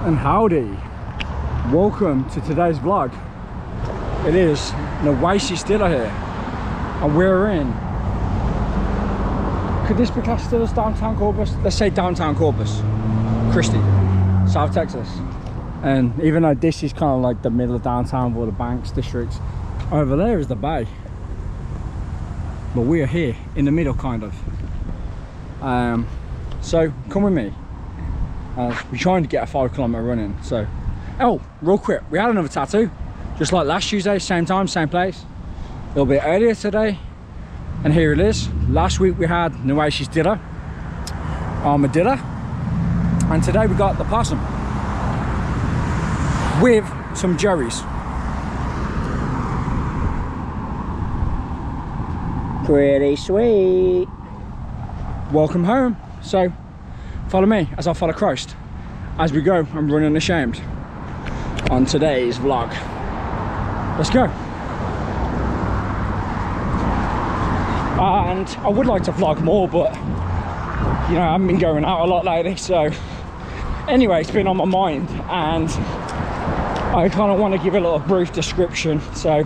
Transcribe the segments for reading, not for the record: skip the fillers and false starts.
and howdy, welcome to today's vlog. It is an Oasis dinner here and we're in, could this be classed as downtown Corpus? Let's say downtown Corpus Christi, South Texas. And even though this is kind of like the middle of downtown with the banks districts, over there is the bay, but we are here in the middle kind of. So come with me as we're trying to get a 5 kilometer run in. So, oh, real quick, we had another tattoo just like last Tuesday, same time, same place, a little bit earlier today, and here it is. Last week we had an Oasis dinner, armadillo, and today we got the possum with some Jerry's. Pretty sweet. Welcome home. So follow me as I follow Christ as we go and run unashamed on today's vlog. Let's go. And I would like to vlog more, but you know, I haven't been going out a lot lately, so anyway, it's been on my mind and I kind of want to give a little brief description. So,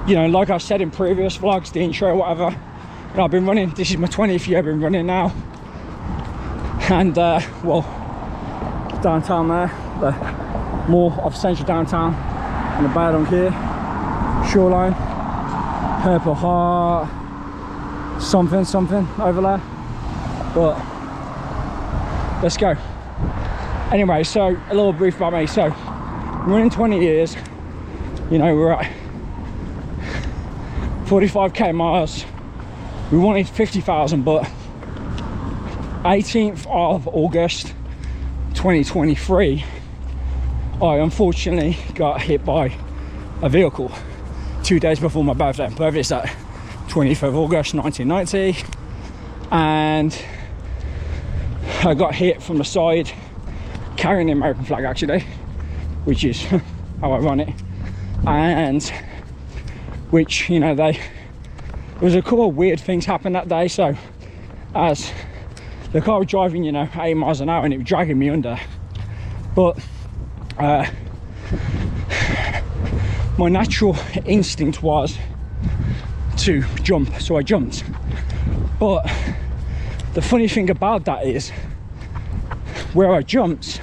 you know, like I've said in previous vlogs, the intro, whatever, you know, I've been running, this is my 20th year I've been running now. And well, downtown there, the more of central downtown, and the bay along here, shoreline, Purple Heart, something over there. But let's go. Anyway, so a little brief about me. So I'm running 20 years, you know, we're at 45k miles. We wanted 50,000, but 18th of August 2023, I unfortunately got hit by a vehicle 2 days before my birthday. My birthday's at 20th of August 1990, and I got hit from the side carrying the American flag, actually, which is how I run it. And which, you know, there was a couple of weird things happened that day. So as the car was driving, you know, 8 miles an hour, and it was dragging me under, but my natural instinct was to jump, so I jumped. But the funny thing about that is where I jumped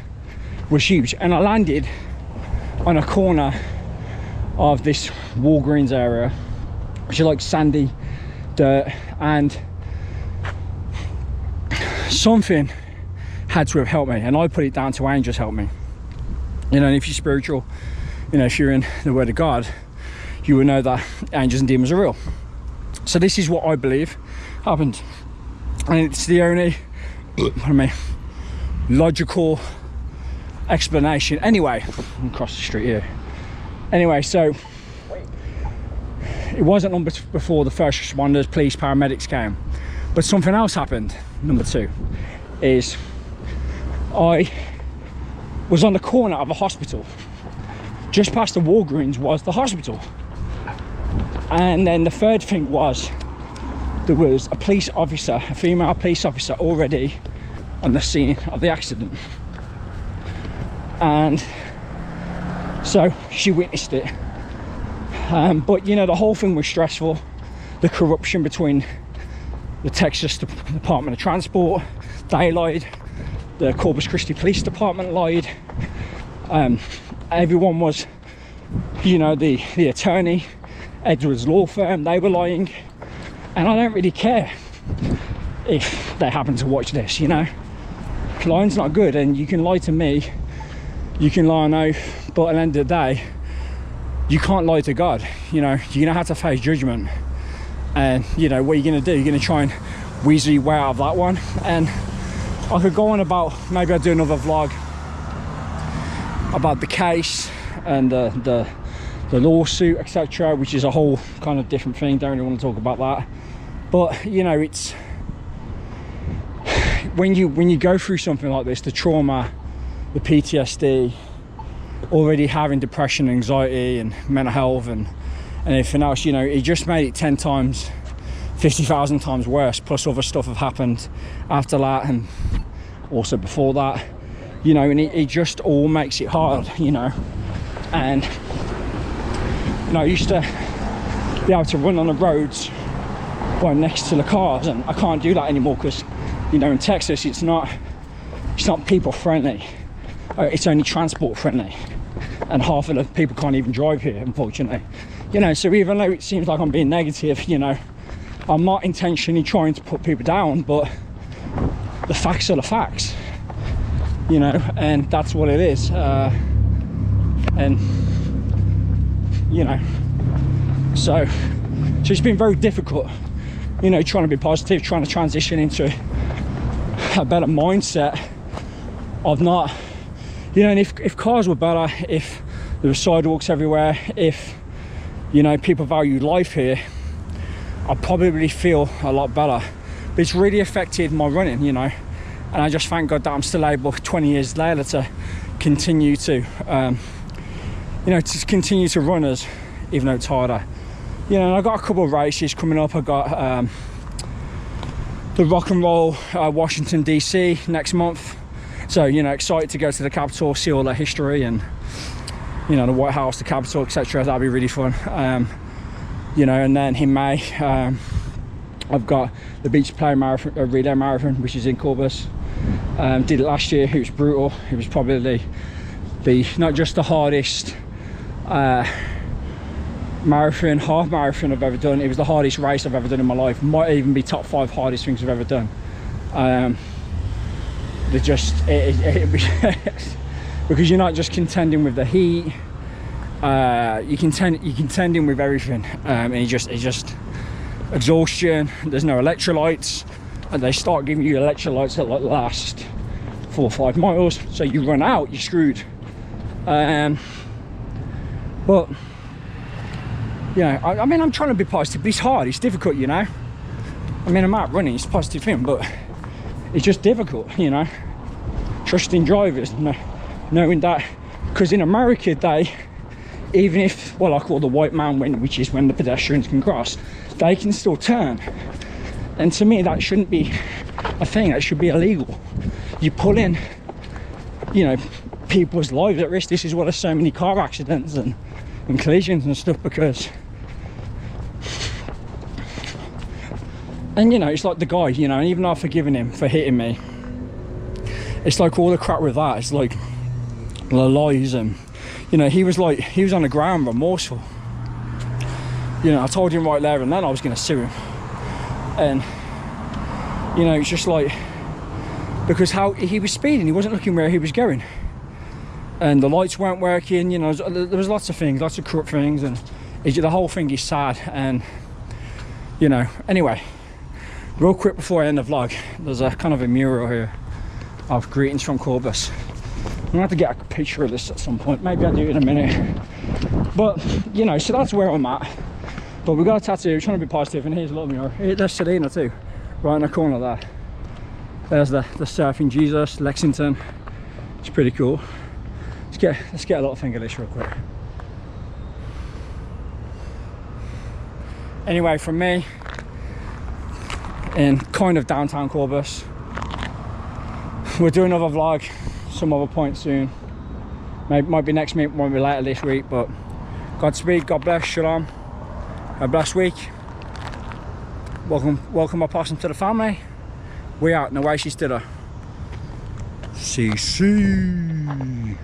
was huge, and I landed on a corner of this Walgreens area, which is like sandy dirt, and something had to have helped me, and I put it down to angels help me. You know, and if you're spiritual, you know, if you're in the word of God, you will know that angels and demons are real. So this is what I believe happened, and it's the only logical explanation. Anyway, I'm across the street here. Anyway, so it wasn't long before the first responders, police, paramedics came, but something else happened. Number two is I was on the corner of a hospital. Just past the Walgreens was the hospital. And then the third thing was there was a police officer, a female police officer, already on the scene of the accident. And so she witnessed it. But you know, the whole thing was stressful. The corruption between the Texas Department of Transport, they lied. The Corpus Christi Police Department lied. Everyone was, you know, the attorney, Edwards law firm, they were lying. And I don't really care if they happen to watch this, you know. Lying's not good, and you can lie to me, you can lie on oath, but at the end of the day, you can't lie to God. You know, you're gonna have to face judgment. And you know, what are you gonna do? You're gonna try and weasel your way out of that one. And I could go on about, maybe I'll do another vlog about the case and the lawsuit, etc., which is a whole kind of different thing. Don't really want to talk about that. But you know, it's when you go through something like this, the trauma, the PTSD, already having depression, anxiety and mental health and everything else, you know, it just made it 10 times, 50,000 times worse. Plus other stuff have happened after that and also before that. you know, and it just all makes it hard, you know. And you know, I used to be able to run on the roads right next to the cars, and I can't do that anymore because, you know, in Texas it's not people friendly, it's only transport friendly, and half of the people can't even drive here, unfortunately, you know. So even though it seems like I'm being negative, you know, I'm not intentionally trying to put people down, but the facts are the facts, you know, and that's what it is. And you know, so it's been very difficult, you know, trying to be positive, trying to transition into a better mindset of not, you know. And if cars were better, if there were sidewalks everywhere, if, you know, people valued life here, I'd probably feel a lot better. But it's really affected my running, you know, and I just thank God that I'm still able 20 years later to continue to you know, to continue to run us, even though it's harder, you know. And I got a couple of races coming up. I got the Rock and Roll Washington DC next month, so, you know, excited to go to the Capitol, see all the history, and, you know, the White House, the Capitol, etc. That'll be really fun. You know, and then in May I've got the Beach Play Marathon, relay marathon, which is in Corpus. Did it last year. It was brutal. It was probably the not just the hardest marathon, half marathon I've ever done. It was the hardest race I've ever done in my life. Might even be top 5 hardest things I've ever done. They just because you're not just contending with the heat, you're contending with everything, and it's just exhaustion. There's no electrolytes, and they start giving you electrolytes at like last 4 or 5 miles, so you run out, you're screwed. But you know, I mean, I'm trying to be positive, but it's hard, it's difficult, you know. I mean, I'm out running, it's a positive thing, but it's just difficult, you know. Trusting drivers, knowing that, because in America they, even if, well, I call the white man win, which is when the pedestrians can cross, they can still turn. And to me, that shouldn't be a thing, that should be illegal. You pull in, you know, people's lives at risk. This is why there's so many car accidents and collisions and stuff, because, and you know, it's like the guy, you know, and even though I've forgiven him for hitting me, it's like all the crap with that, it's like the lies, and, you know, he was on the ground remorseful. You know, I told him right there and then I was going to sue him. And, you know, it's just like, because how he was speeding, he wasn't looking where he was going, and the lights weren't working, you know. There was lots of things, lots of corrupt things, and the whole thing is sad. And, you know, anyway, real quick before I end the vlog, there's a kind of a mural here of greetings from Corpus. I'm gonna have to get a picture of this at some point, maybe I'll do it in a minute. But, you know, so that's where I'm at. But we've got a tattoo, trying to be positive, and here's a little mural. There's Selena too, right in the corner there. There's the surfing Jesus, Lexington. It's pretty cool. Let's get a little thing of this real quick. Anyway, from me in kind of downtown Corpus, we'll do another vlog some other point soon. Maybe might be next week, might be later this week. But Godspeed, God bless, shalom. Have a blessed week. Welcome opossum to the family. We out, no way she's still. CC.